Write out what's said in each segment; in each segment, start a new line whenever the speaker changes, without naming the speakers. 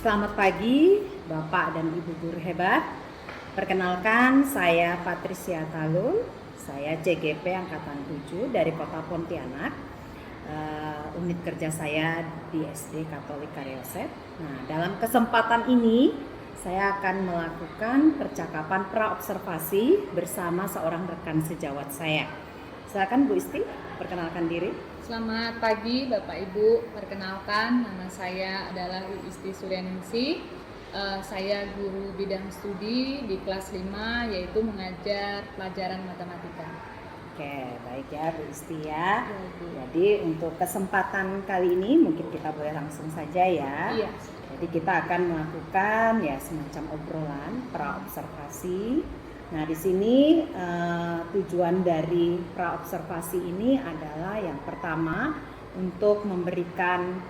Selamat pagi Bapak dan Ibu guru hebat. Perkenalkan, saya Patricia Talul. Saya CGP Angkatan 7 dari Kota Pontianak. Unit kerja saya di SD Katolik Karyoset. Nah, dalam kesempatan ini saya akan melakukan percakapan praobservasi bersama seorang rekan sejawat saya. Silakan Bu Isti, perkenalkan diri.
Selamat pagi Bapak Ibu, perkenalkan nama saya adalah Isti Suryaningsih. Saya guru bidang studi di kelas 5, yaitu mengajar pelajaran matematika.
Oke, baik ya Bu Isti ya. Jadi untuk kesempatan kali ini mungkin kita boleh langsung saja ya.
Iya.
Jadi kita akan melakukan ya semacam obrolan praobservasi. Nah, di sini tujuan dari praobservasi ini adalah yang pertama untuk memberikan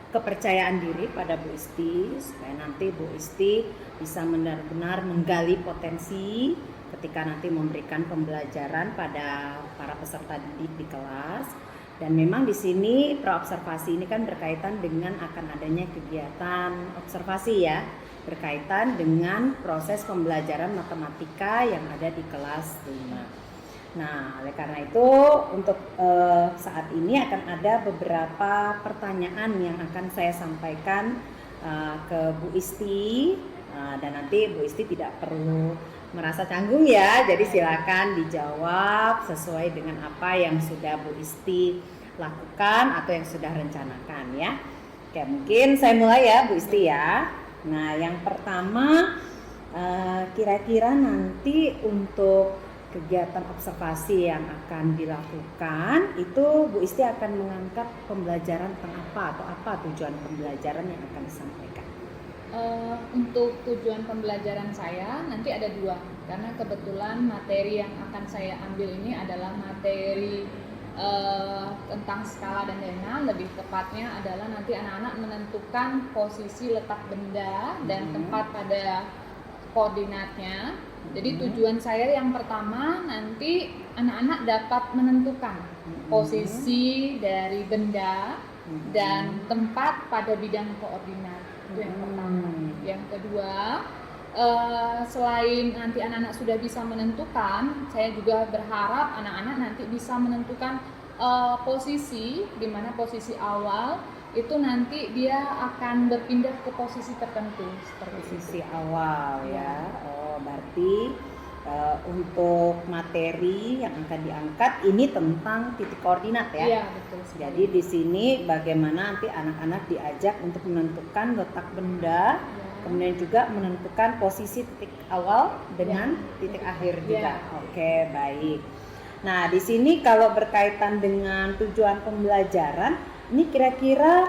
kepercayaan diri pada Bu Isti supaya nanti Bu Isti bisa benar-benar menggali potensi ketika nanti memberikan pembelajaran pada para peserta didik di kelas. Dan memang di sini praobservasi ini kan berkaitan dengan akan adanya kegiatan observasi ya, berkaitan dengan proses pembelajaran matematika yang ada di kelas 5. Nah, oleh karena itu untuk saat ini akan ada beberapa pertanyaan yang akan saya sampaikan ke Bu Isti, dan nanti Bu Isti tidak perlu merasa canggung ya, jadi silakan dijawab sesuai dengan apa yang sudah Bu Isti lakukan atau yang sudah rencanakan ya. Oke, mungkin saya mulai ya Bu Isti ya. Nah, yang pertama kira-kira nanti untuk kegiatan observasi yang akan dilakukan itu Bu Isti akan mengangkat pembelajaran tentang apa atau apa tujuan pembelajaran yang akan disampaikan?
Untuk tujuan pembelajaran saya nanti ada 2, karena kebetulan materi yang akan saya ambil ini adalah materi tentang skala dan dana. Lebih tepatnya adalah nanti anak-anak menentukan posisi letak benda dan tempat pada koordinatnya. Jadi tujuan saya yang pertama nanti anak-anak dapat menentukan posisi dari benda dan tempat pada bidang koordinat. Itu yang pertama. Yang kedua, selain nanti anak-anak sudah bisa menentukan, saya juga berharap anak-anak nanti bisa menentukan posisi, di mana posisi awal itu nanti dia akan berpindah ke posisi tertentu seperti
posisi awal ya. Oh, berarti untuk materi yang akan diangkat ini tentang titik koordinat ya.
Iya, betul.
Jadi di sini bagaimana nanti anak-anak diajak untuk menentukan letak benda, kemudian juga menentukan posisi titik awal dengan titik akhir juga. Oke, baik. Nah, di sini kalau berkaitan dengan tujuan pembelajaran, ini kira-kira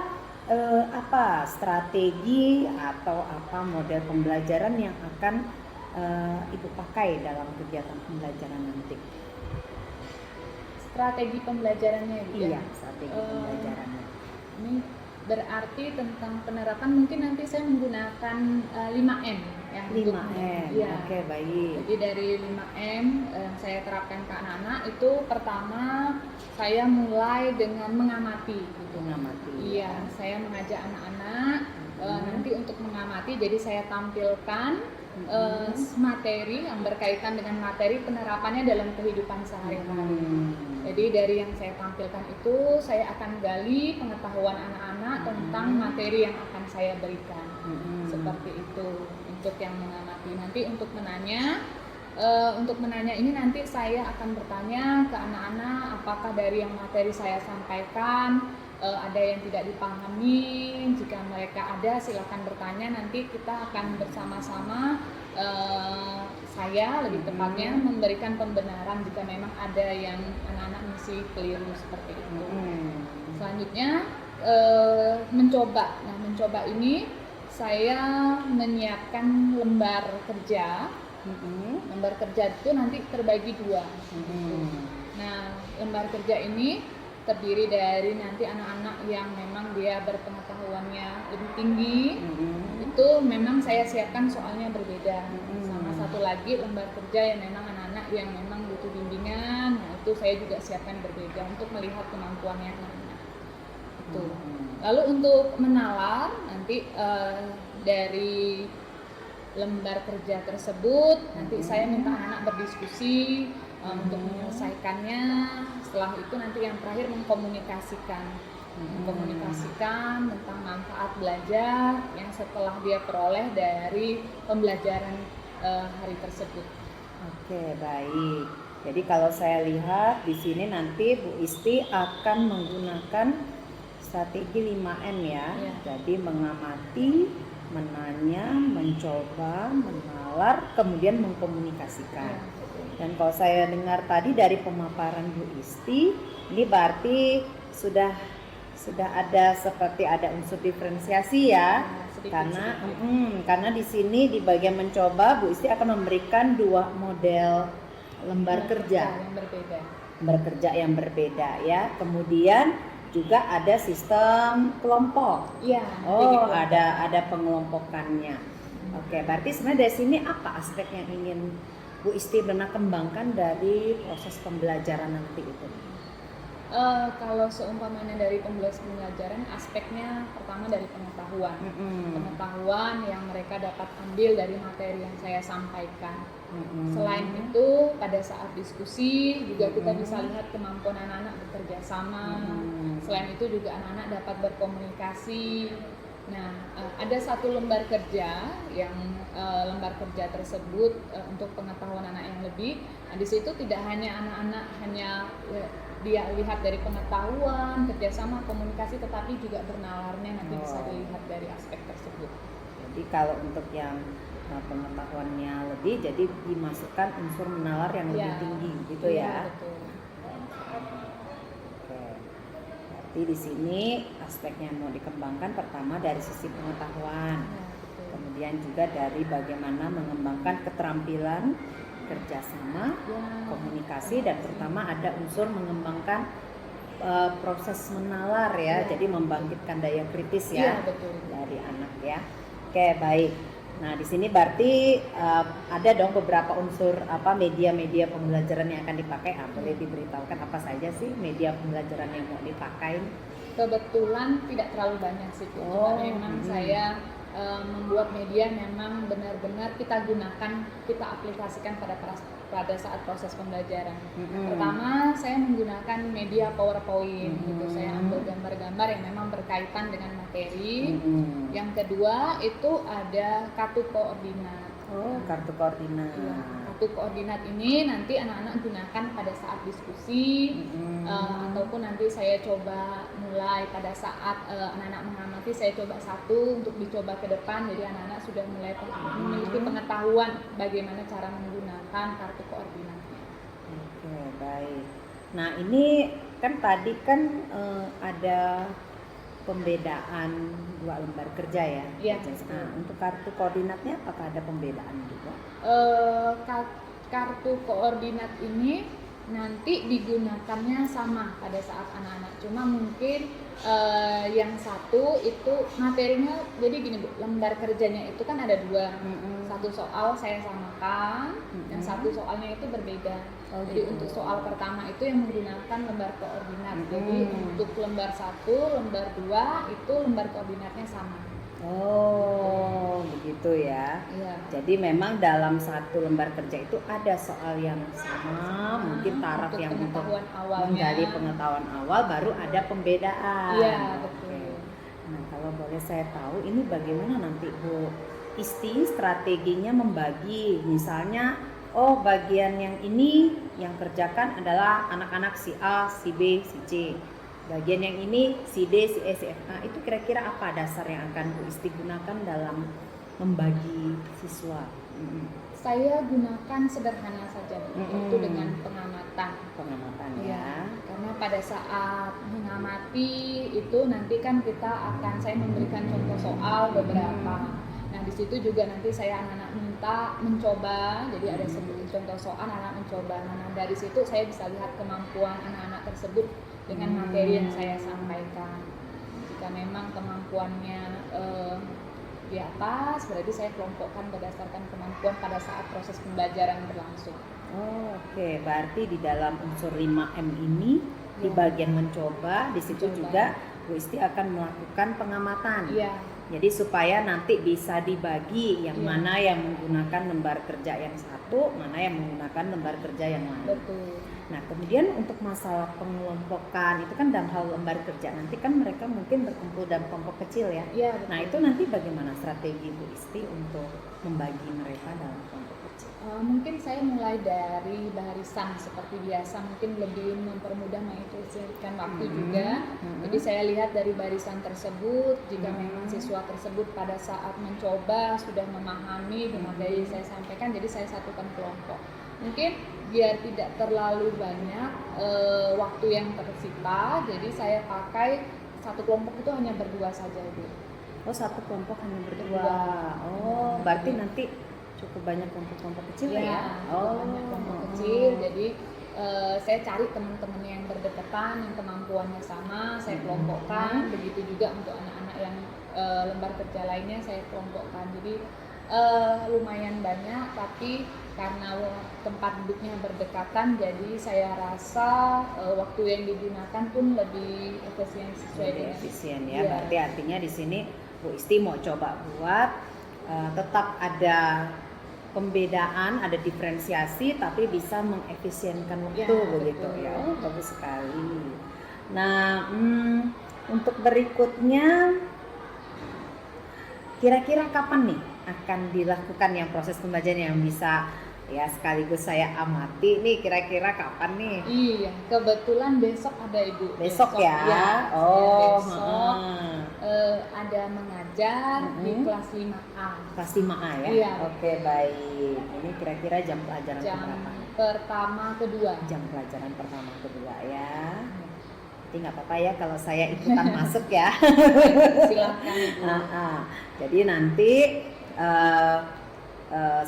apa strategi atau apa model pembelajaran yang akan Ibu pakai dalam kegiatan pembelajaran nanti?
Strategi pembelajarannya gitu
ya? Iya, strategi pembelajarannya.
Ini berarti tentang penerapan, mungkin nanti saya menggunakan 5M ya.
5M,
ya.
Oke, baik.
Jadi dari 5M saya terapkan ke anak-anak itu pertama saya mulai dengan mengamati gitu.
Mengamati.
Iya, saya mengajak anak-anak nanti untuk mengamati, jadi saya tampilkan materi yang berkaitan dengan materi penerapannya dalam kehidupan sehari-hari. Jadi dari yang saya tampilkan itu saya akan gali pengetahuan anak-anak tentang materi yang akan saya berikan. Seperti itu untuk yang mengamati. Nanti untuk menanya ini nanti saya akan bertanya ke anak-anak apakah dari yang materi saya sampaikan ada yang tidak dipahami. Jika mereka ada, silakan bertanya. Nanti kita akan bersama-sama, saya lebih tepatnya memberikan pembenaran jika memang ada yang anak-anak masih keliru seperti itu. Selanjutnya mencoba. Nah, mencoba ini saya menyiapkan lembar kerja. Lembar kerja itu nanti terbagi 2. Nah, lembar kerja ini terdiri dari nanti anak-anak yang memang dia berpengetahuannya lebih tinggi. Itu memang saya siapkan soalnya berbeda. Sama satu lagi lembar kerja yang memang anak-anak yang memang butuh bimbingan. Nah, itu saya juga siapkan berbeda untuk melihat kemampuannya anak-anak. Itu. Lalu untuk menalar nanti dari lembar kerja tersebut nanti saya minta anak berdiskusi untuk menyelesaikannya. Setelah itu nanti yang terakhir mengkomunikasikan tentang manfaat belajar yang setelah dia peroleh dari pembelajaran hari tersebut.
Oke, baik. Jadi kalau saya lihat di sini nanti Bu Isti akan menggunakan strategi 5M ya.
Ya.
Jadi mengamati, menanya, mencoba, menalar, kemudian mengkomunikasikan. Dan kalau saya dengar tadi dari pemaparan Bu Isti, ini berarti sudah ada seperti ada unsur diferensiasi ya. Karena di sini di bagian mencoba Bu Isti akan memberikan 2 model lembar kerja yang berbeda ya. Kemudian juga ada sistem kelompok.
Iya.
Oh, ada pengelompokannya. Oke, berarti sebenarnya dari sini apa aspek yang ingin Bu Isti benar kembangkan dari proses pembelajaran nanti itu?
Kalau seumpamanya dari pembelajaran, aspeknya pertama dari pengetahuan. Pengetahuan yang mereka dapat ambil dari materi yang saya sampaikan. Selain itu, pada saat diskusi juga kita bisa lihat kemampuan anak-anak bekerja sama. Selain itu juga anak-anak dapat berkomunikasi. Nah, ada satu lembar kerja yang lembar kerja tersebut untuk pengetahuan anak yang lebih. Nah, di situ tidak hanya anak-anak dia lihat dari pengetahuan, kerjasama, komunikasi, tetapi juga bernalarnya nanti bisa dilihat dari aspek tersebut.
Jadi kalau untuk yang pengetahuannya lebih, jadi dimasukkan unsur menalar yang lebih tinggi, gitu ya.
Betul.
Oke. Berarti di sini aspeknya mau dikembangkan pertama dari sisi pengetahuan, kemudian juga dari bagaimana mengembangkan keterampilan kerjasama, komunikasi, dan terutama ada unsur mengembangkan proses menalar ya, jadi membangkitkan daya kritis ya, dari anak ya. Oke, baik. Nah, di sini berarti ada dong beberapa unsur media-media pembelajaran yang akan dipakai. Boleh diberitahukan apa saja sih media pembelajaran yang mau dipakai?
Kebetulan tidak terlalu banyak sih, cuma memang saya membuat media memang benar-benar kita gunakan, kita aplikasikan pada saat proses pembelajaran. Pertama, saya menggunakan media PowerPoint, gitu. Saya ambil gambar-gambar yang memang berkaitan dengan materi. Yang kedua itu ada kartu koordinat.
Kartu koordinat.
Ya, kartu koordinat ini nanti anak-anak gunakan pada saat diskusi, ataupun nanti saya coba mulai pada saat anak-anak mengamati, saya coba satu untuk dicoba ke depan, jadi anak-anak sudah mulai memiliki pengetahuan bagaimana cara menggunakan kartu koordinatnya.
Oke, baik. Nah, ini kan tadi kan ada pembedaan 2 lembar kerja ya.
Iya.
Nah, untuk kartu koordinatnya apakah ada pembedaan juga?
Kartu koordinat ini nanti digunakannya sama pada saat anak-anak, cuma mungkin yang satu itu materinya, jadi gini Bu, lembar kerjanya itu kan ada 2. Satu soal saya samakan, yang satu soalnya itu berbeda. Jadi untuk soal pertama itu yang menggunakan lembar koordinat. Jadi untuk lembar 1, lembar 2 itu lembar koordinatnya sama.
Oh, begitu ya.
Iya.
Jadi memang dalam satu lembar kerja itu ada soal yang sama, mungkin taraf yang untuk menggali pengetahuan awal, baru ada pembedaan.
Iya, betul.
Nah, kalau boleh saya tahu, ini bagaimana nanti Bu Isti strateginya membagi, misalnya, bagian yang ini yang kerjakan adalah anak-anak si A, si B, si C. Bagian yang ini si D, si E, si F. Nah, itu kira-kira apa dasar yang akan Bu Isti gunakan dalam membagi siswa?
Saya gunakan sederhana saja, itu dengan pengamatan
ya.
Karena pada saat mengamati itu nanti kan saya memberikan contoh soal beberapa. Nah, di situ juga nanti saya anak-anak minta mencoba, jadi ada contoh soal anak-anak mencoba. Nah, dari situ saya bisa lihat kemampuan anak-anak tersebut dengan materi yang saya sampaikan. Jika memang kemampuannya di atas, berarti saya kelompokkan berdasarkan kemampuan pada saat proses pembelajaran berlangsung.
Berarti di dalam unsur 5M ini di bagian mencoba, di situ juga Bu Isti akan melakukan pengamatan.
Iya.
Jadi supaya nanti bisa dibagi yang
Iya.
mana yang menggunakan lembar kerja yang satu, mana yang menggunakan lembar kerja yang lain.
Betul.
Nah, kemudian untuk masalah pengelompokan itu kan dalam hal lembar kerja, nanti kan mereka mungkin berkumpul dalam kelompok kecil ya.
Iya, betul.
Nah, itu nanti bagaimana strategi Bu Isti untuk membagi mereka dalam kelompok kecil?
Mungkin saya mulai dari barisan seperti biasa, mungkin lebih mempermudah mengefisienkan waktu juga. Jadi saya lihat dari barisan tersebut, jika memang siswa tersebut pada saat mencoba sudah memahami materi yang saya sampaikan, jadi saya satukan kelompok. Mungkin biar tidak terlalu banyak waktu yang tersita, jadi saya pakai satu kelompok itu hanya berdua saja, Bu.
Oh, satu kelompok hanya berdua. Oh, berarti nanti cukup banyak kelompok-kelompok kecil ya?
Oh, banyak kelompok kecil. Jadi saya cari teman-teman yang berdekatan, yang kemampuannya sama, saya kelompokkan. Begitu juga untuk anak-anak yang lembar kerja lainnya saya kelompokkan. Jadi lumayan banyak, tapi karena tempat duduknya berdekatan, jadi saya rasa waktu yang digunakan pun lebih efisien sesuai dengan
efisien ya. Berarti artinya di sini Bu Isti mau coba buat tetap ada pembedaan, ada diferensiasi, tapi bisa mengefisienkan waktu begitu ya. Oh, bagus sekali. Nah, untuk berikutnya, kira-kira kapan nih akan dilakukan yang proses pembelajaran yang bisa ya sekaligus saya amati nih, kira-kira kapan nih?
Iya, kebetulan besok ada Ibu.
Besok ya?
Oh, besok ada mengajar di kelas 5A.
Kelas 5A ya?
Iya.
Oke, baik. Ini kira-kira jam pelajaran berapa?
Pertama, kedua.
Jam pelajaran pertama, kedua ya. Jadi nggak apa-apa ya kalau saya ikutan masuk ya.
Silakan Ibu.
Jadi nanti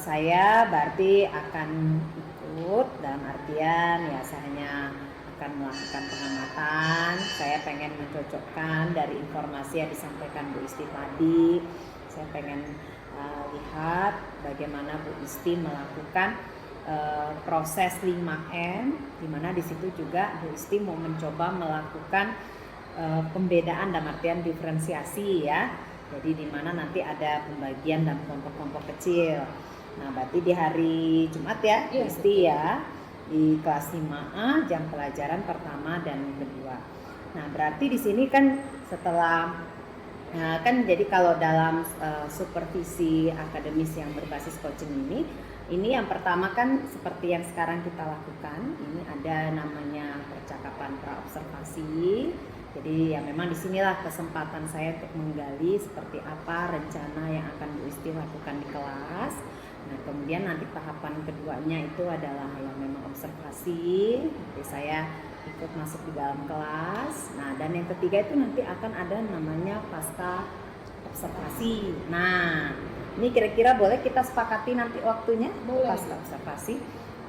saya berarti akan ikut dalam artian ya saya hanya akan melakukan pengamatan. Saya pengen mencocokkan dari informasi yang disampaikan Bu Isti tadi. Saya pengen lihat bagaimana Bu Isti melakukan proses 5M, di mana di situ juga Bu Isti mau mencoba melakukan pembedaan dalam artian diferensiasi ya. Jadi di mana nanti ada pembagian dalam kelompok-kelompok kecil. Nah, berarti di hari Jumat ya, Bu Isti ya, di kelas 5A jam pelajaran pertama dan kedua. Nah, berarti di sini kan setelah kan jadi kalau dalam supervisi akademis yang berbasis coaching ini yang pertama kan seperti yang sekarang kita lakukan, ini ada namanya percakapan praobservasi. Jadi ya memang disinilah kesempatan saya untuk menggali seperti apa rencana yang akan Bu Isti lakukan di kelas. Nah, kemudian nanti tahapan keduanya itu adalah yang memang observasi. Jadi saya ikut masuk di dalam kelas. Nah, dan yang ketiga itu nanti akan ada namanya pasca observasi. Nah, ini kira-kira boleh kita sepakati nanti waktunya?
Boleh.
Pasca observasi.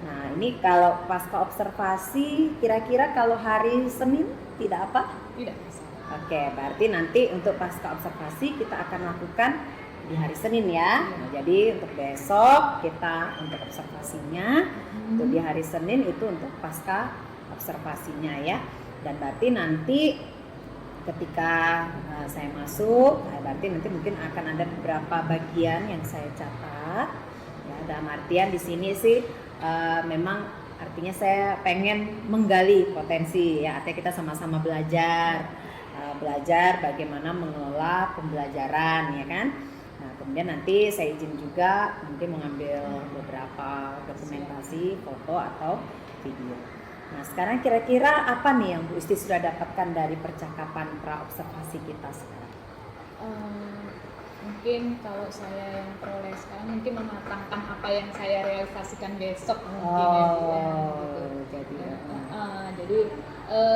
Nah, ini kalau pasca observasi kira-kira kalau hari Senin tidak apa?
Tidak bisa.
Oke, berarti nanti untuk pasca observasi kita akan lakukan di hari Senin ya. Nah, jadi untuk besok kita untuk observasinya, untuk di hari Senin itu untuk pasca observasinya ya. Dan berarti nanti ketika saya masuk, berarti nanti mungkin akan ada beberapa bagian yang saya catat. Ya, dalam artian di sini sih memang artinya saya pengen menggali potensi ya, artinya kita sama-sama belajar bagaimana mengelola pembelajaran ya kan. Nah, kemudian nanti saya izin juga mungkin mengambil beberapa dokumentasi, foto atau video. Nah, sekarang kira-kira apa nih yang Bu Isti sudah dapatkan dari percakapan praobservasi kita sekarang?
Mungkin kalau saya yang peroleh sekarang mungkin mematangkan apa yang saya realisasikan besok mungkin jadi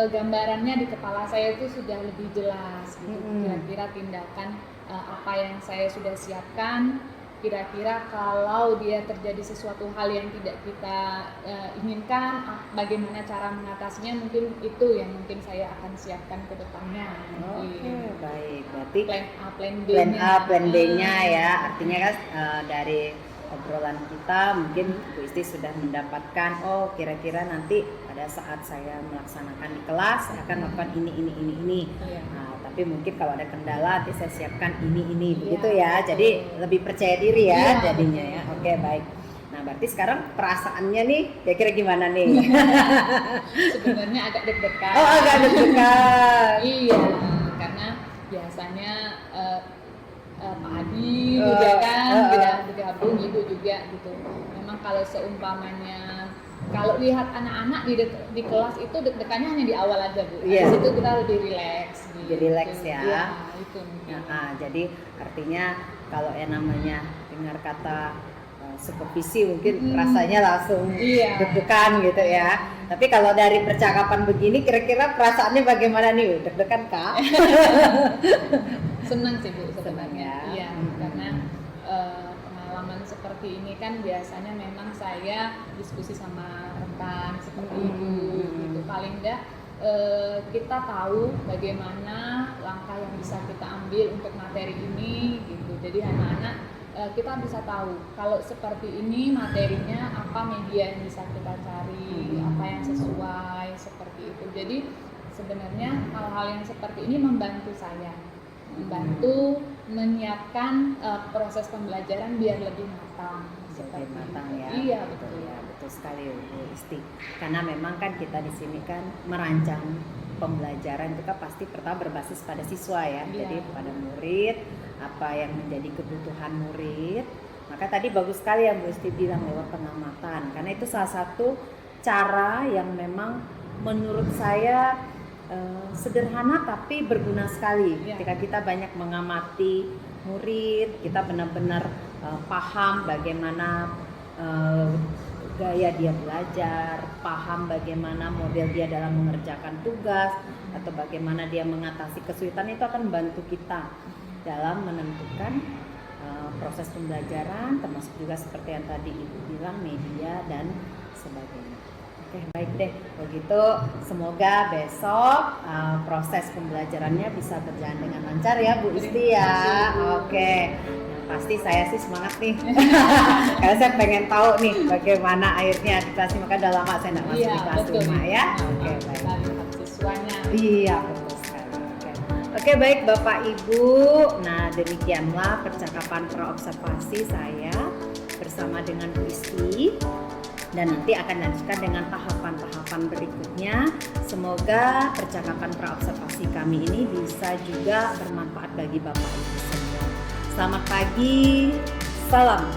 gambarannya di kepala saya itu sudah lebih jelas gitu. Kira-kira tindakan apa yang saya sudah siapkan, kira-kira kalau dia terjadi sesuatu hal yang tidak kita inginkan, bagaimana cara mengatasinya, mungkin itu yang mungkin saya akan siapkan ke depannya.
Oke, baik. Berarti
plan A, plan
B-nya ya, artinya kan dari obrolan kita mungkin Bu Isti sudah mendapatkan, oh kira-kira nanti pada saat saya melaksanakan di kelas saya akan melakukan ini.
Iya.
Nah, tapi mungkin kalau ada kendala nanti saya siapkan ini begitu
Iya,
ya. Jadi lebih percaya diri ya
Iya,
jadinya
betul.
ya. Oke, baik. Nah, berarti sekarang perasaannya nih kira-kira gimana nih?
Sebenarnya agak deg-degan.
Oh, agak deg-degan.
Iya, karena biasanya Pak Adi juga kan bergabung, Ibu juga gitu. Memang kalau seumpamanya kalau lihat anak-anak di kelas itu deg-degannya hanya di awal aja Bu.
Iya.
Di situ kita lebih rileks. Gitu.
Lebih rileks ya.
Iya, itu mungkin.
Nah, jadi artinya kalau yang namanya dengar kata supervisi mungkin rasanya langsung
Iya.
deg-degan gitu ya. Tapi kalau dari percakapan begini kira-kira perasaannya bagaimana nih? Deg-degan kah?
Senang sih Bu
Senang
sebenarnya.
ya.
Iya, karena pengalaman seperti ini kan biasanya memang saya diskusi sama rekan seperti Ibu gitu. Paling enggak kita tahu bagaimana langkah yang bisa kita ambil untuk materi ini gitu. Jadi anak-anak kita bisa tahu kalau seperti ini materinya apa media yang bisa kita cari, apa yang sesuai seperti itu. Jadi sebenarnya hal-hal yang seperti ini membantu saya, membantu menyiapkan proses pembelajaran biar lebih matang.
Lebih matang ya.
Iya betul.
Ya, betul sekali Bu Isti. Karena memang kan kita di sini kan merancang pembelajaran itu kan pasti pertama berbasis pada siswa ya.
Iya.
Jadi pada murid, apa yang menjadi kebutuhan murid. Maka tadi bagus sekali yang Bu Isti bilang lewat pengamatan. Karena itu salah satu cara yang memang menurut saya sederhana tapi berguna sekali.
Iya.
Ketika kita banyak mengamati murid, kita benar-benar paham bagaimana gaya dia belajar, paham bagaimana model dia dalam mengerjakan tugas, atau bagaimana dia mengatasi kesulitan, itu akan membantu kita dalam menentukan proses pembelajaran, termasuk juga seperti yang tadi Ibu bilang, media dan sebagainya. Oke, baik deh. Begitu, semoga besok proses pembelajarannya bisa berjalan dengan lancar ya Bu Isti ya. Oke, yang pasti saya sih semangat nih. Karena saya pengen tahu nih bagaimana akhirnya di kelas, maka udah lama saya nggak masuk di kelas rumah ya. Oke, baik.
Lihat siswanya.
Iya, betul sekali. Oke, baik Bapak Ibu. Nah, demikianlah percakapan praobservasi saya bersama dengan Bu Isti. Dan nanti akan dilanjutkan dengan tahapan-tahapan berikutnya. Semoga percakapan praobservasi kami ini bisa juga bermanfaat bagi Bapak Ibu semua. Selamat pagi, salam.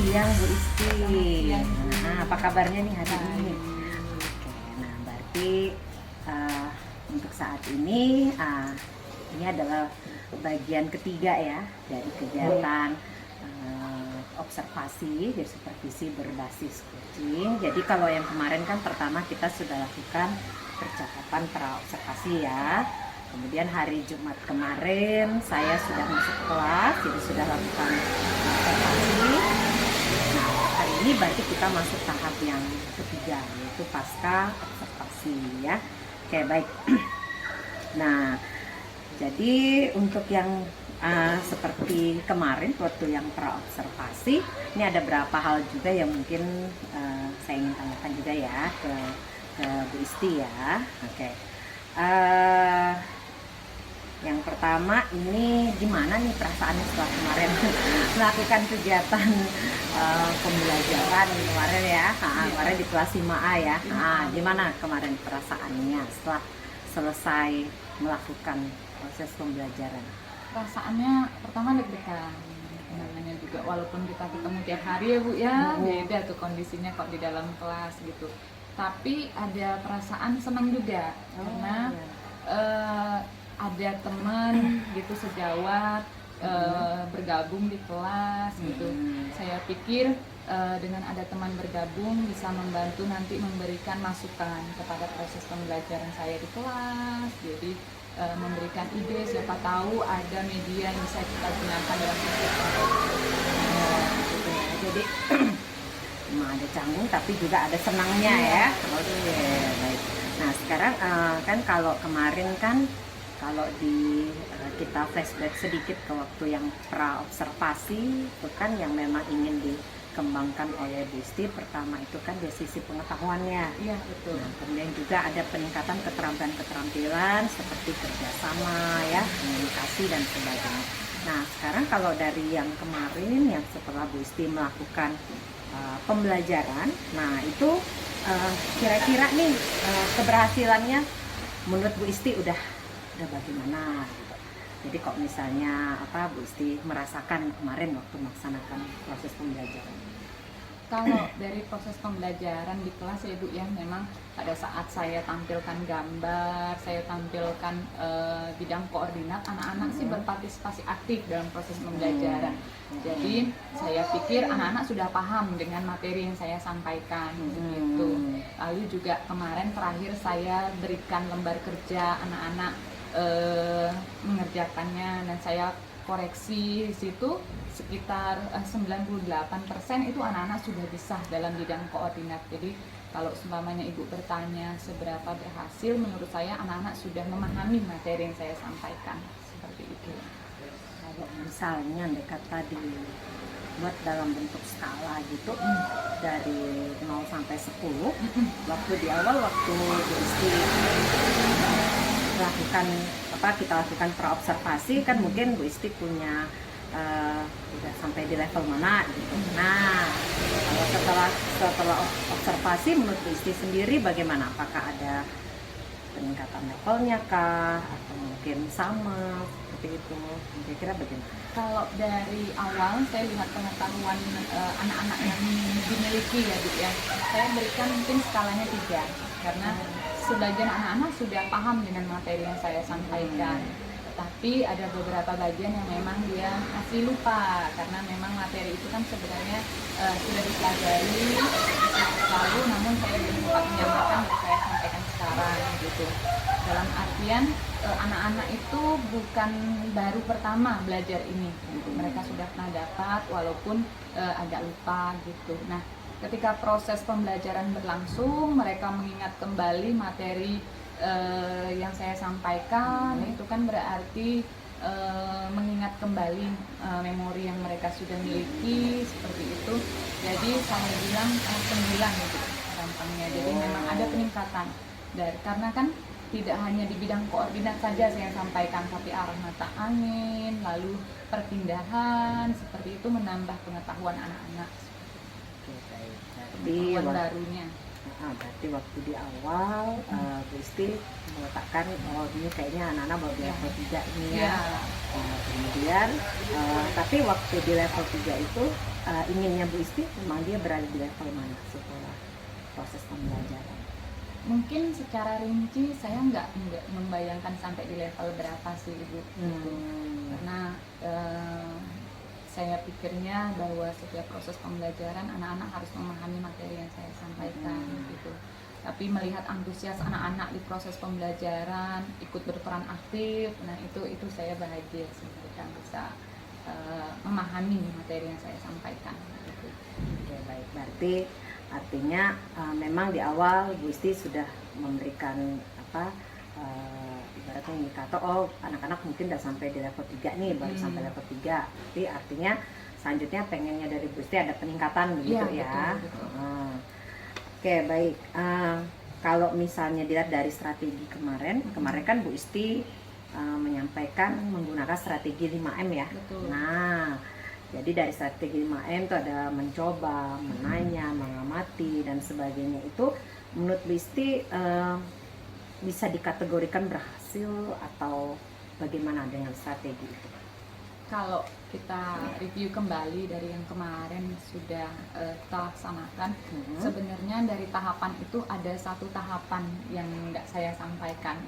siang Bu Isti.
siang.
Nah, apa kabarnya nih hari
Baik.
ini? Oke, nah berarti untuk saat ini ini adalah bagian ketiga ya dari kegiatan observasi dan supervisi berbasis kucing. Jadi kalau yang kemarin kan pertama kita sudah lakukan percakapan pra-observasi ya. Kemudian hari Jumat kemarin saya sudah masuk kelas, jadi sudah lakukan observasi. Nah, hari ini berarti kita masuk tahap yang ketiga, yaitu pasca observasi ya. Oke, baik. Nah, jadi untuk yang seperti kemarin waktu yang pra-observasi, ini ada beberapa hal juga yang mungkin saya ingin tanyakan juga ya ke Bu Isti ya. Oke. Yang pertama, ini gimana nih perasaannya setelah kemarin melakukan kegiatan pembelajaran kemarin ya, kemarin di kelas 5A ya. Gimana kemarin perasaannya setelah selesai melakukan proses pembelajaran?
Perasaannya pertama deg-degan, namanya juga walaupun kita ketemu tiap hari ya Bu ya, beda tuh kondisinya kok di dalam kelas gitu. Tapi ada perasaan senang juga karena ada teman gitu sejawat bergabung di kelas gitu. Saya pikir dengan ada teman bergabung bisa membantu nanti memberikan masukan kepada proses pembelajaran saya di kelas. Jadi memberikan ide, siapa tahu ada media yang bisa kita gunakan dalam proses
gitu ya. Jadi memang ada canggung tapi juga ada senangnya ya. Oke, baik. Nah sekarang kan kalau kemarin kan kalau kita flashback sedikit ke waktu yang pra observasi itu kan yang memang ingin dikembangkan oleh Bu Isti, pertama itu kan dari sisi pengetahuannya.
Iya betul.
Nah, kemudian juga ada peningkatan keterampilan-keterampilan seperti kerjasama ya, komunikasi dan sebagainya. Nah sekarang kalau dari yang kemarin yang setelah Bu Isti melakukan pembelajaran, nah itu kira-kira nih keberhasilannya menurut Bu Isti udah bagaimana gitu. Jadi kok misalnya Bu Isti merasakan kemarin waktu melaksanakan proses pembelajaran?
Kalau dari proses pembelajaran di kelas ya Bu ya, memang pada saat saya tampilkan gambar, saya tampilkan bidang koordinat, anak-anak sih berpartisipasi aktif dalam proses pembelajaran. Jadi saya pikir anak-anak sudah paham dengan materi yang saya sampaikan begitu. Lalu juga kemarin terakhir saya berikan lembar kerja, anak-anak mengerjakannya dan saya koreksi di situ sekitar 98% itu anak-anak sudah bisa dalam bidang koordinat. Jadi kalau seumpamanya Ibu bertanya seberapa berhasil, menurut saya anak-anak sudah memahami materi yang saya sampaikan seperti itu.
Kalau misalnya dekat tadi buat dalam bentuk skala gitu dari 0 sampai 10, waktu di awal waktu Bu Isti kita lakukan pra-observasi kan mungkin Bu Isti punya udah sampai di level mana gitu. Nah kalau setelah observasi menurut Bu Isti sendiri bagaimana? Apakah ada peningkatan levelnya kah atau mungkin sama seperti itu? Kira-kira bagaimana?
Kalau dari awal saya lihat pengetahuan anak-anak yang dimiliki ya Bu ya, saya berikan mungkin skalanya 3 karena sebagian anak-anak sudah paham dengan materi yang saya sampaikan. Tapi ada beberapa bagian yang memang dia masih lupa karena memang materi itu kan sebenarnya sudah dipelajari lalu, namun saya belum sempat menyampaikan yang saya sampaikan sekarang gitu. Dalam artian anak-anak itu bukan baru pertama belajar ini gitu. Mereka sudah pernah dapat walaupun agak lupa gitu. Nah, ketika proses pembelajaran berlangsung, mereka mengingat kembali materi yang saya sampaikan, itu kan berarti mengingat kembali memori yang mereka sudah miliki seperti itu. Jadi saya bilang 9 gitu gampangnya. Jadi memang ada peningkatan karena kan tidak hanya di bidang koordinat saja saya sampaikan, tapi arah mata angin, lalu perpindahan, seperti itu menambah pengetahuan anak-anak. Pengetahuan barunya.
Berarti waktu di awal Bu Isti meletakkan ini kayaknya anak-anak baru di level 3 ini ya. Kemudian tapi waktu di level 3 itu inginnya Bu Isti memang dia berada di level mana setelah proses pembelajaran?
Mungkin secara rinci saya nggak membayangkan sampai di level berapa sih Ibu, gitu. Karena saya pikirnya bahwa setiap proses pembelajaran anak-anak harus memahami materi yang saya sampaikan gitu. Tapi melihat antusias anak-anak di proses pembelajaran, ikut berperan aktif, nah itu saya bahagia sih mereka bisa memahami materi yang saya sampaikan. Gitu.
Oke, baik. Berarti artinya memang di awal Bu Isti sudah memberikan ibaratnya indikator, anak-anak mungkin udah sampai di level 3 nih, baru sampai level 3. Tapi artinya selanjutnya pengennya dari Bu Isti ada peningkatan begitu ya.
Betul.
Oke, baik. Kalau misalnya dilihat dari strategi kemarin kan Bu Isti menyampaikan menggunakan strategi 5M ya.
Betul.
Nah, jadi dari strategi 5M itu ada mencoba, menanya, mengamati dan sebagainya. Itu menurut Bu Isti bisa dikategorikan berhasil atau bagaimana dengan strategi itu?
Kalau kita review kembali dari yang kemarin sudah kita laksanakan, sebenarnya dari tahapan itu ada satu tahapan yang nggak saya sampaikan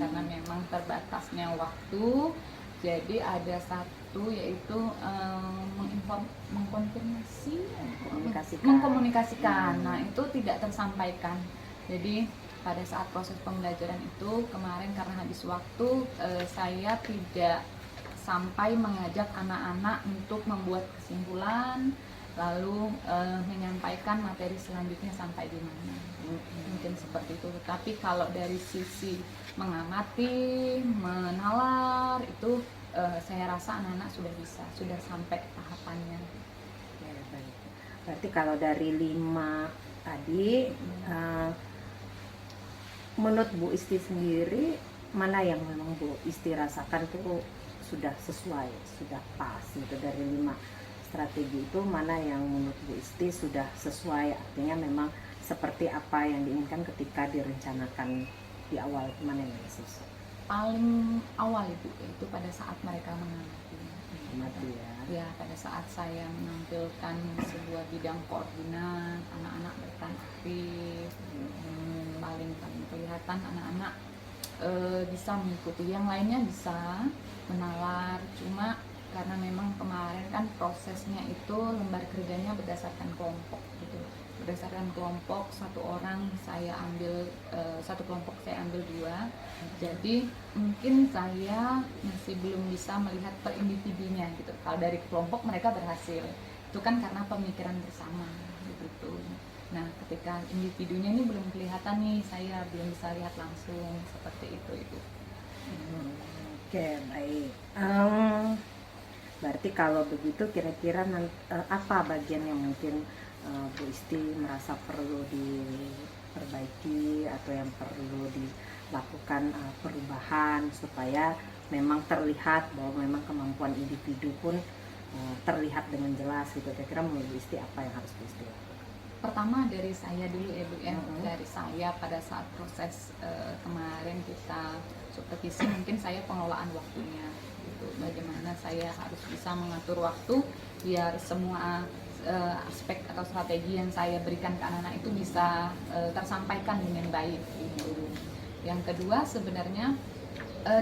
karena memang terbatasnya waktu. Jadi ada satu yaitu mengkomunikasikan. Nah itu tidak tersampaikan. Jadi pada saat proses pembelajaran itu kemarin karena habis waktu saya tidak sampai mengajak anak-anak untuk membuat kesimpulan lalu menyampaikan materi selanjutnya sampai di mana. Mungkin seperti itu. Tapi kalau dari sisi mengamati, menalar itu saya rasa anak-anak sudah bisa, sudah sampai tahapannya.
Ya, baik. Berarti kalau dari 5 tadi menurut Bu Isti sendiri mana yang memang Bu Isti rasakan tuh sudah sesuai, sudah pas gitu dari 5 strategi itu, mana yang menurut Bu Isti sudah sesuai, artinya memang seperti apa yang diinginkan ketika direncanakan di awal, mana yang sesuai?
Paling awal itu pada saat mereka mengamati
ya.
Ya, pada saat saya menampilkan sebuah bidang koordinat, anak-anak berperan aktif, paling kelihatan anak-anak bisa mengikuti, yang lainnya bisa menalar. Cuma karena memang kemarin kan prosesnya itu lembar kerjanya berdasarkan kelompok gitu, berdasarkan kelompok, satu orang saya ambil satu kelompok saya ambil 2, jadi mungkin saya masih belum bisa melihat per individunya gitu. Kalau dari kelompok mereka berhasil, itu kan karena pemikiran bersama gitu. Nah ketika individunya ini belum kelihatan nih, saya belum bisa lihat langsung seperti itu Ibu.
Oke, baik. Berarti kalau begitu kira-kira apa bagian yang mungkin Bu Isti merasa perlu diperbaiki atau yang perlu dilakukan perubahan supaya memang terlihat bahwa memang kemampuan individu pun terlihat dengan jelas gitu. Kira-kira menurut Bu Isti apa yang harus Bu Isti lakukan?
Pertama dari saya dulu ya Bu ya. Dari saya pada saat proses kemarin kita supervisi, mungkin saya pengelolaan waktunya gitu. Bagaimana saya harus bisa mengatur waktu biar semua aspek atau strategi yang saya berikan ke anak-anak itu bisa tersampaikan dengan baik gitu. Yang kedua sebenarnya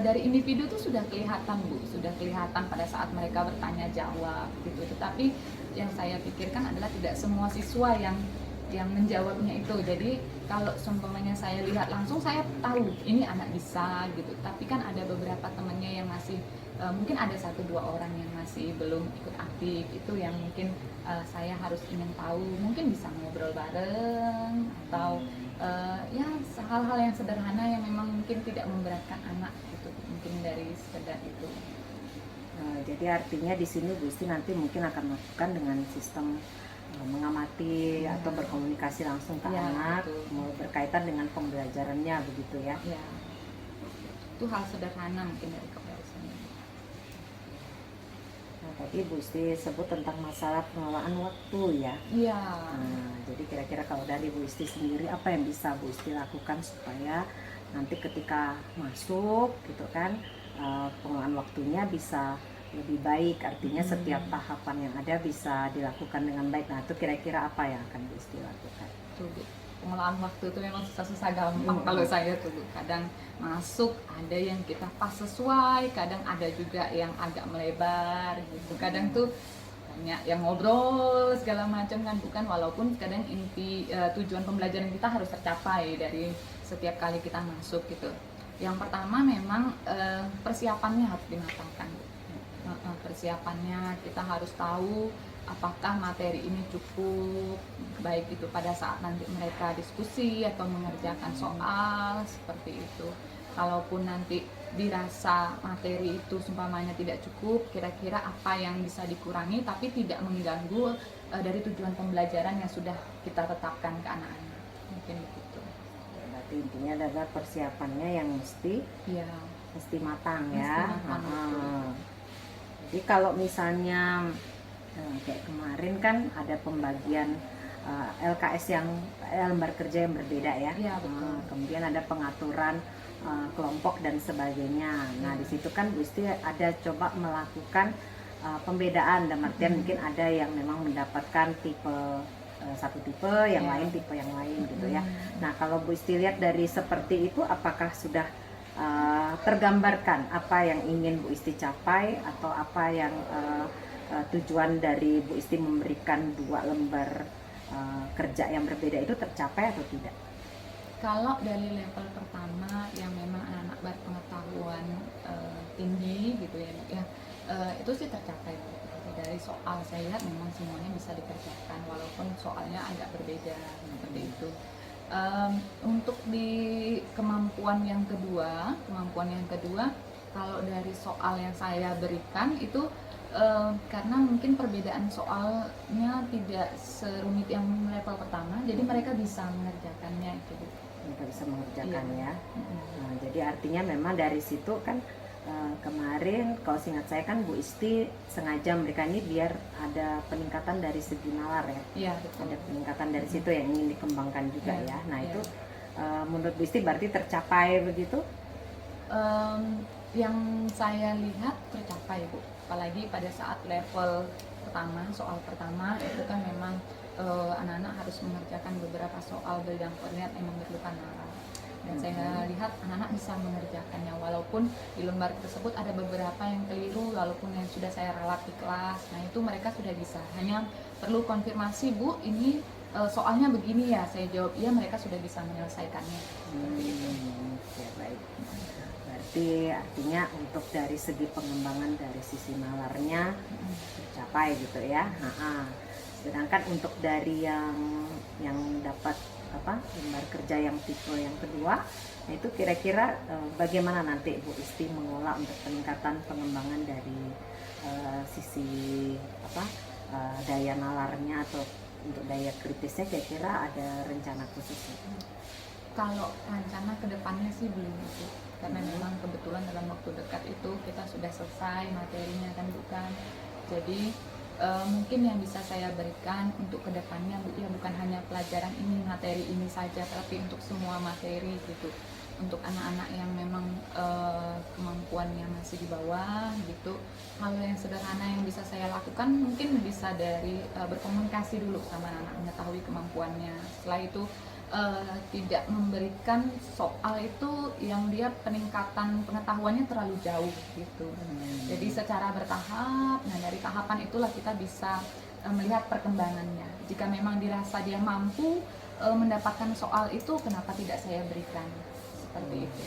dari individu itu sudah kelihatan Bu, sudah kelihatan pada saat mereka bertanya jawab gitu. Tetapi yang saya pikirkan adalah tidak semua siswa yang menjawabnya itu. Jadi kalau seumpamanya saya lihat langsung saya tahu ini anak bisa gitu. Tapi kan ada beberapa temannya yang masih mungkin ada 1-2 orang yang masih belum ikut aktif. Itu yang mungkin saya harus ingin tahu. Mungkin bisa ngobrol bareng atau ya hal-hal yang sederhana yang memang mungkin tidak memberatkan anak gitu. Mungkin dari sekedar itu.
Jadi artinya di sini Bu Isti nanti mungkin akan melakukan dengan sistem mengamati atau berkomunikasi langsung ke anak, berkaitan dengan pembelajarannya begitu ya.
Ya. Itu hal sederhana mungkin dari kebiasaannya.
Nah, tadi Bu Isti sebut tentang masalah pengelolaan waktu ya.
Iya.
Nah, jadi kira-kira kalau dari Bu Isti sendiri apa yang bisa Bu Isti lakukan supaya nanti ketika masuk gitu kan pengelolaan waktunya bisa lebih baik, artinya
Hmm.
setiap tahapan yang ada bisa dilakukan dengan baik. Nah itu kira-kira apa yang akan Bu Isti lakukan?
Tuh, Bu. Pengelolaan waktu itu memang susah-susah gampang kalau saya tuh, Bu. Kadang masuk ada yang kita pas sesuai, kadang ada juga yang agak melebar gitu. Kadang tuh banyak yang ngobrol segala macam kan, bukan, walaupun kadang tujuan pembelajaran kita harus tercapai dari setiap kali kita masuk gitu. Yang pertama memang persiapannya harus dimatangkan, Bu. Persiapannya kita harus tahu apakah materi ini cukup, baik itu pada saat nanti mereka diskusi atau mengerjakan soal seperti itu. Kalaupun nanti dirasa materi itu seumpamanya tidak cukup, kira-kira apa yang bisa dikurangi tapi tidak mengganggu dari tujuan pembelajaran yang sudah kita tetapkan ke anak-anak. Mungkin begitu.
Berarti intinya adalah persiapannya yang
Iya.
mesti matang
Mesti
ya.
matang, betul.
Jadi kalau misalnya kayak kemarin kan ada pembagian LKS yang lembar kerja yang berbeda ya.
Iya, betul.
Kemudian ada pengaturan kelompok dan sebagainya. Nah di situ kan Bu Isti ada coba melakukan pembedaan, dan artian mungkin ada yang memang mendapatkan tipe satu tipe, yang
Ya.
lain tipe yang lain gitu ya. Nah kalau Bu Isti lihat dari seperti itu, apakah sudah tergambarkan apa yang ingin Bu Isti capai, atau apa yang tujuan dari Bu Isti memberikan 2 lembar kerja yang berbeda itu tercapai atau tidak?
Kalau dari level pertama yang memang anak-anak berpengetahuan tinggi gitu ya, itu sih tercapai. Dari soal saya lihat memang semuanya bisa dikerjakan walaupun soalnya agak berbeda seperti itu. Untuk di kemampuan yang kedua, kalau dari soal yang saya berikan itu karena mungkin perbedaan soalnya tidak serumit yang level pertama, jadi mereka bisa mengerjakannya gitu.
Mereka bisa mengerjakan
Iya.
ya. Nah, jadi artinya memang dari situ kan kemarin kalau seingat saya kan Bu Isti sengaja memberikan ini biar ada peningkatan dari segi nalar ya.
Iya, betul.
Ada peningkatan dari situ yang ingin dikembangkan juga
Iya,
ya. Nah
iya.
itu menurut Bu Isti berarti tercapai begitu?
Yang saya lihat tercapai, Bu. Apalagi pada saat level pertama, soal pertama itu kan memang anak-anak harus mengerjakan beberapa soal bidang koordinat yang memerlukan nalar. Dan saya lihat anak-anak bisa mengerjakannya walaupun di lembar tersebut ada beberapa yang keliru walaupun yang sudah saya ralat di kelas. Nah itu mereka sudah bisa, hanya perlu konfirmasi, Bu ini soalnya begini ya, saya jawab iya, mereka sudah bisa menyelesaikannya.
Ya baik. Berarti artinya untuk dari segi pengembangan dari sisi nalarnya tercapai gitu ya. Sedangkan untuk dari yang dapat lembar kerja yang tipe yang kedua, nah itu kira-kira bagaimana nanti Bu Isti mengolah untuk peningkatan pengembangan dari sisi daya nalarnya atau untuk daya kritisnya, kira-kira ada rencana khusus?
Kalau rencana kedepannya sih belum, Bu. Karena memang kebetulan dalam waktu dekat itu kita sudah selesai materinya kan, bukan. Jadi mungkin yang bisa saya berikan untuk kedepannya, Bu, ya bukan hanya pelajaran ini, materi ini saja, tapi untuk semua materi gitu. Untuk anak-anak yang memang kemampuannya masih di bawah gitu, hal yang sederhana yang bisa saya lakukan mungkin bisa dari berkomunikasi dulu sama anak, mengetahui kemampuannya. Setelah itu tidak memberikan soal itu yang dia peningkatan pengetahuannya terlalu jauh gitu. Jadi secara bertahap, nah dari tahapan itulah kita bisa melihat perkembangannya. Jika memang dirasa dia mampu mendapatkan soal itu, kenapa tidak saya berikan seperti itu.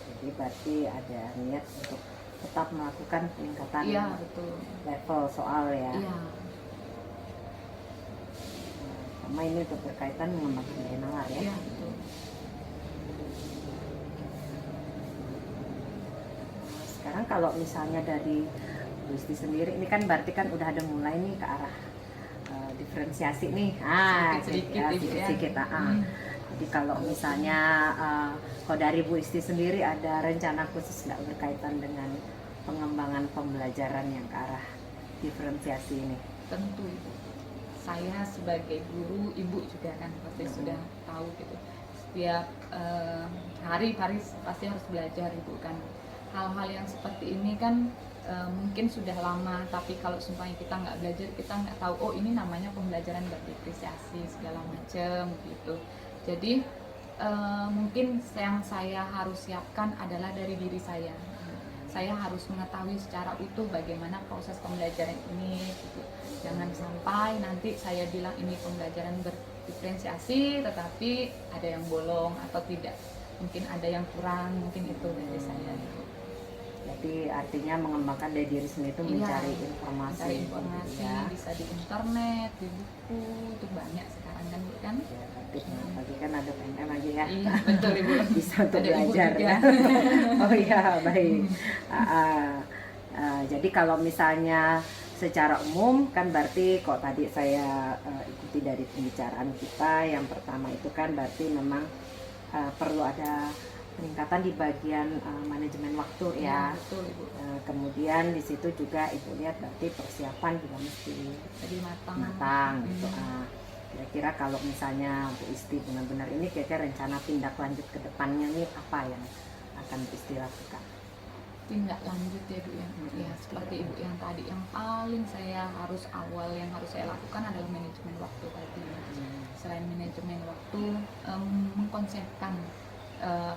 Jadi berarti ada niat untuk tetap melakukan peningkatan
Betul.
level soal ya.
Iya.
Sama ini untuk berkaitan mengembangkan daya nalar ya.
Iya, betul.
Sekarang kalau misalnya dari Bu Isti sendiri, ini kan berarti kan udah ada mulai nih ke arah diferensiasi nih. Sedikit-sedikit. Jadi kalau misalnya kalau dari Bu Isti sendiri ada rencana khusus nggak berkaitan dengan pengembangan pembelajaran yang ke arah diferensiasi ini?
Tentu, Ibu. Saya sebagai guru, Ibu juga kan pasti sudah tahu gitu. Setiap hari pasti harus belajar, Ibu kan. hal-hal yang seperti ini kan mungkin sudah lama, tapi kalau sumpahnya kita nggak belajar, kita nggak tahu oh ini namanya pembelajaran berdepresiasi segala macam gitu. Jadi mungkin yang saya harus siapkan adalah dari diri saya. Saya harus mengetahui secara utuh bagaimana proses pembelajaran ini gitu. Jangan sampai nanti saya bilang ini pembelajaran berdiferensiasi tetapi ada yang bolong atau tidak, mungkin ada yang kurang, mungkin itu dari saya gitu.
Jadi artinya mengembangkan dari diri sendiri itu mencari informasi.
Mencari informasi
ya.
bisa di internet, di buku, itu banyak sekarang kan Bu kan.
Ya, pagi kan ada PNM aja ya.
Iya, betul Ibu.
Bisa untuk
Ada Ibu
belajar.
juga.
Oh iya, baik. Jadi kalau misalnya secara umum kan berarti kok tadi saya ikuti dari pembicaraan kita, yang pertama itu kan berarti memang perlu ada peningkatan di bagian manajemen waktu ya.
Betul Ibu.
Kemudian di situ juga Ibu lihat berarti persiapan juga mesti
Jadi
matang gitu. Kira-kira kalau misalnya Bu Isti benar-benar ini kira-kira rencana tindak lanjut ke depannya nih apa yang akan Bu Isti lakukan?
Tindak lanjut ya Bu ya. Ya seperti Ibu yang tadi, yang paling saya harus saya lakukan adalah manajemen waktu tadi. Selain manajemen waktu, mengkonsepkan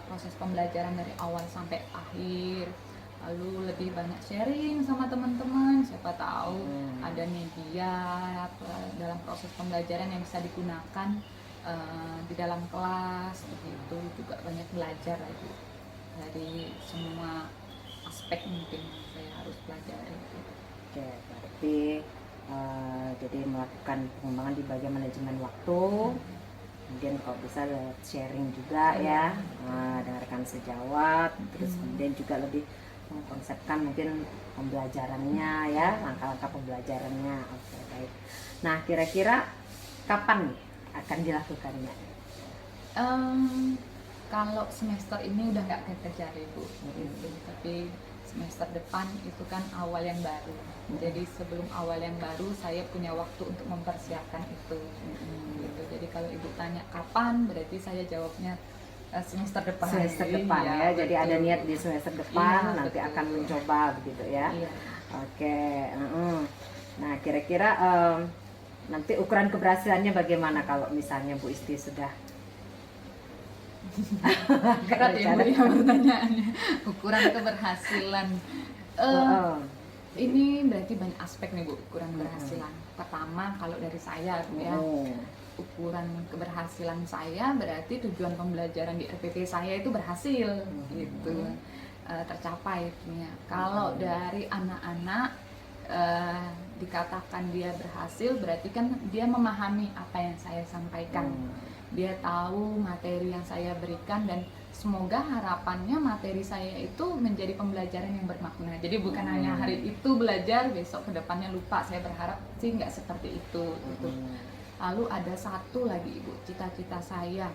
proses pembelajaran dari awal sampai akhir, lalu lebih banyak sharing sama teman-teman, siapa tahu ada media dalam proses pembelajaran yang bisa digunakan di dalam kelas, begitu juga banyak belajar lagi dari semua aspek mungkin yang saya harus pelajari.
Oke, berarti jadi melakukan pengembangan di bagian manajemen waktu. Kemudian kalau bisa sharing juga ya dengan rekan sejawat, terus kemudian juga lebih mengkonsepkan mungkin pembelajarannya ya, langkah-langkah pembelajarannya. Oke, baik. Nah, kira-kira kapan nih akan dilakukannya?
Kalau semester ini udah nggak kekejar Ibu, gitu. Tapi semester depan itu kan awal yang baru. Jadi sebelum awal yang baru saya punya waktu untuk mempersiapkan itu. Gitu. Jadi kalau Ibu tanya kapan, berarti saya jawabnya semester depan.
Semester depan ya. Jadi ada niat di semester depan nanti
betul.
akan mencoba begitu ya.
Iya.
Oke. Nah, kira-kira nanti ukuran keberhasilannya bagaimana kalau misalnya Bu Isti sudah
berat ya Bu ya pertanyaannya. Ukuran keberhasilan. Ini berarti banyak aspek nih Bu, ukuran keberhasilan. Pertama kalau dari saya Bu ya, ukuran keberhasilan saya berarti tujuan pembelajaran di RPP saya itu berhasil gitu, tercapai punya. Kalau dari anak-anak dikatakan dia berhasil, berarti kan dia memahami apa yang saya sampaikan. Dia tahu materi yang saya berikan dan semoga harapannya materi saya itu menjadi pembelajaran yang bermakna. Jadi bukan hanya hari itu belajar, besok kedepannya lupa. Saya berharap sih nggak seperti itu gitu. Lalu ada satu lagi Ibu, cita-cita saya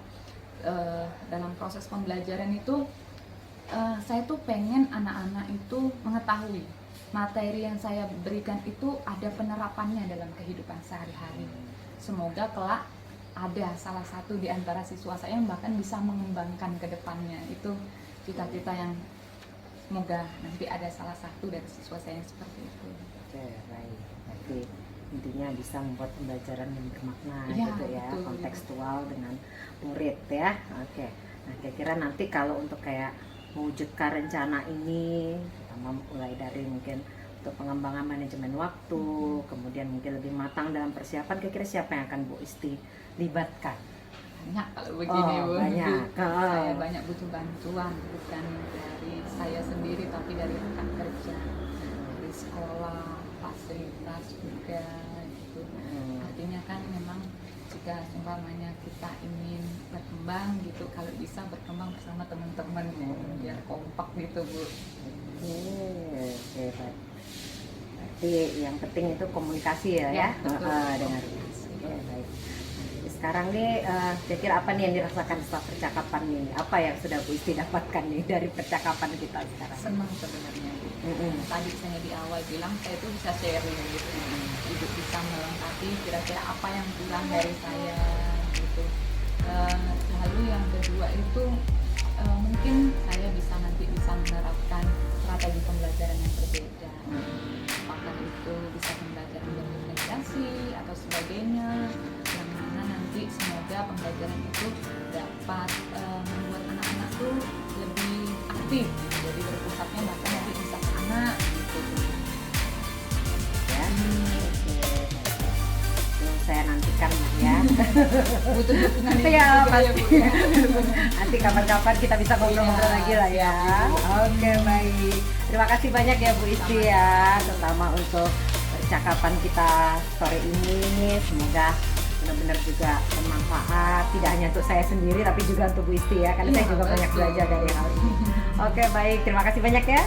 dalam proses pembelajaran itu, saya tuh pengen anak-anak itu mengetahui materi yang saya berikan itu ada penerapannya dalam kehidupan sehari-hari. Semoga kelak ada salah satu di antara siswa saya yang bahkan bisa mengembangkan ke depannya. Itu cita-cita yang semoga nanti ada salah satu dari siswa saya yang seperti itu.
Oke, baik. Berarti intinya bisa membuat pembelajaran yang bermakna
Ya,
gitu ya,
betul,
kontekstual dengan murid ya. Oke. Nah, kira-kira nanti kalau untuk kayak mewujudkan rencana ini, pertama mulai dari mungkin untuk pengembangan manajemen waktu, kemudian mungkin lebih matang dalam persiapan, kira-kira siapa yang akan Bu Isti libatkan?
Banyak kalau begini Bu.
Banyak.
Saya banyak butuh bantuan, bukan dari saya sendiri tapi dari rekan kerja, dari sekolah, fasilitas juga gitu. Artinya kan memang jika umpamanya kita ingin berkembang gitu, kalau bisa berkembang bersama teman-teman biar kompak gitu Bu.
Oke, baik. Berarti yang penting itu komunikasi ya, dengan baik. Sekarang nih kira-kira apa nih yang dirasakan setelah percakapan ini? Apa yang sudah Bu Isti dapatkan nih dari percakapan kita sekarang?
Senang sebenarnya. Tadi saya di awal bilang saya itu bisa sharing gitu, Ibu bisa melengkapi kira-kira apa yang kurang dari saya gitu. Lalu yang kedua itu mungkin saya bisa nanti bisa menerapkan itu bisa pembelajaran berkomunikasi atau sebagainya, yang mana nanti semoga pembelajaran itu dapat membuat anak-anak tuh lebih aktif gitu. Jadi berpusatnya bahkan nanti bisa ke anak gitu.
Ya. Oke. Itu saya nantikan ya.
Butuh dukungan
Iya,
juga ya,
pasti.
Bu, ya.
Nanti kapan-kapan kita bisa ngobrol-ngobrol
Iya,
lagi lah ya.
siap, Ibu.
Oke, baik. Terima kasih banyak ya Bu Isti ya, terutama untuk percakapan kita sore ini. Semoga benar-benar juga bermanfaat, tidak hanya untuk saya sendiri tapi juga untuk Bu Isti ya, karena
Iya,
saya juga banyak
betul.
belajar dari hal ini. Oke, baik. Terima kasih banyak ya.